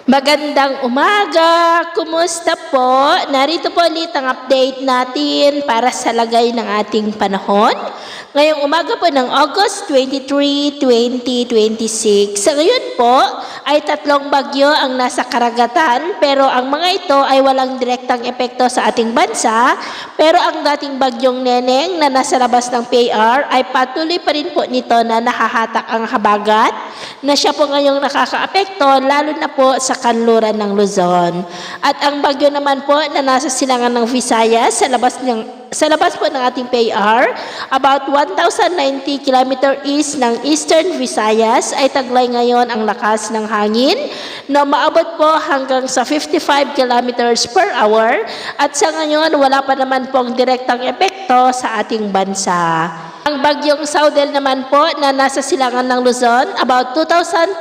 Magandang umaga! Kumusta po? Narito po ulit ang update natin para sa lagay ng ating panahon. Ngayong umaga po ng August 23, 2026. Sa ngayon po ay 3 bagyo ang nasa karagatan pero ang mga ito ay walang direktang epekto sa ating bansa. Pero ang dating bagyong Neneng na nasa labas ng PAR ay patuloy pa rin po nito na nahahatak ang habagat na siya po ngayong nakakaapekto lalo na po sa kanluran ng Luzon. At ang bagyo naman po na nasa silangan ng Visayas sa labas po ng ating PAR, about 1,090 km east ng Eastern Visayas ay taglay ngayon ang lakas ng hangin na maabot po hanggang sa 55 km per hour at sa ngayon wala pa naman pong direktang epekto sa ating bansa. Ang bagyong Saudel naman po na nasa silangan ng Luzon, about 2,250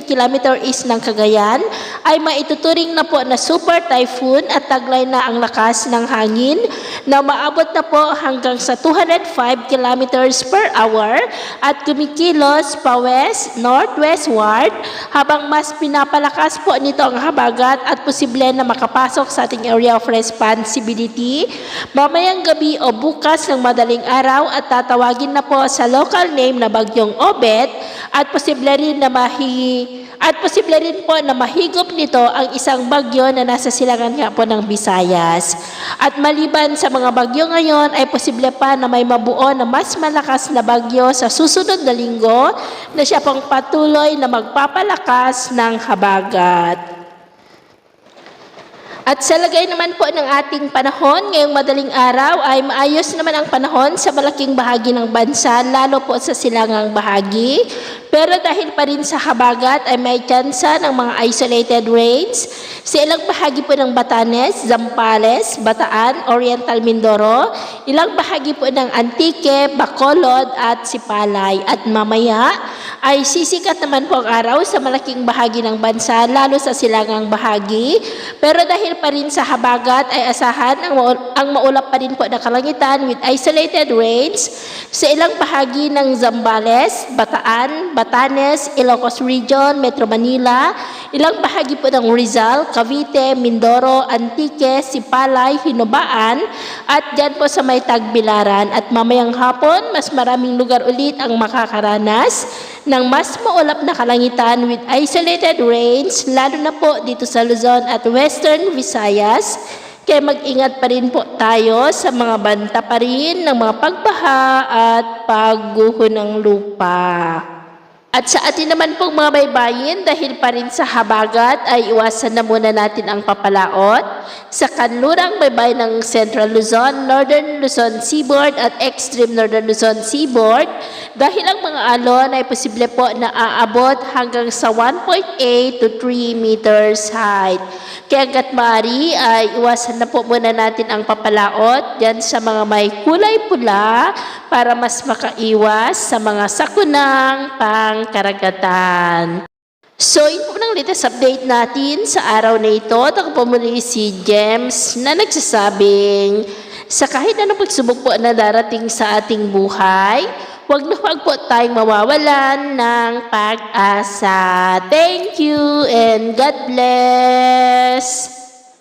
km east ng Cagayan, ay maituturing na po na super typhoon at taglay na ang lakas ng hangin na maabot na po hanggang sa 205 km per hour at kumikilos pa west, northwestward habang mas pinapalakas po nito ang habagat at posible na makapasok sa ating area of responsibility mamayang gabi o bukas ng madaling araw at tatawagin na po sa local name na Bagyong Obet at posible rin po na mahigop nito ang isang bagyo na nasa silangan nga po ng Visayas. At maliban sa mga bagyo ngayon ay posible pa na may mabuo na mas malakas na bagyo sa susunod na linggo na siya pong patuloy na magpapalakas ng habagat. At sa lagay naman po ng ating panahon, ngayong madaling araw ay maayos naman ang panahon sa malaking bahagi ng bansa, lalo po sa silangang bahagi. Pero dahil pa rin sa habagat ay may tsansa ng mga isolated rains sa ilang bahagi po ng Batanes, Zambales, Bataan, Oriental Mindoro, ilang bahagi po ng Antique, Bacolod at Sipalay. At mamaya ay sisikat naman po ang araw sa malaking bahagi ng bansa, lalo sa silangang bahagi. Pero dahil pa rin sa habagat ay asahan ang maulap pa rin po na kalangitan with isolated rains sa ilang bahagi ng Zambales, Bataan, Batanes, Ilocos Region, Metro Manila, ilang bahagi po ng Rizal, Cavite, Mindoro, Antique, Sipalay, Hinubaan at dyan po sa may Tagbilaran. At mamayang hapon, mas maraming lugar ulit ang makakaranas ng mas maulap na kalangitan with isolated rains, lalo na po dito sa Luzon at Western Visayas. Kaya mag-ingat pa rin po tayo sa mga banta pa rin ng mga pagbaha at pagguho ng lupa. At sa atin naman pong mga baybayin, dahil pa rin sa habagat ay iwasan na muna natin ang papalaot sa kanlurang baybay ng Central Luzon, Northern Luzon Seaboard at Extreme Northern Luzon Seaboard dahil ang mga alon ay posible po na aabot hanggang sa 1.8 to 3 meters height. Kaya hanggat maaari ay iwasan na po muna natin ang papalaot dyan sa mga may kulay pula para mas makaiwas sa mga sakunang pangkaragatan. So, yun po ng latest update natin sa araw na ito. At ako po muli si James na nagsasabing sa kahit anong pagsubok po na darating sa ating buhay, huwag po tayong mawawalan ng pag-asa. Thank you and God bless!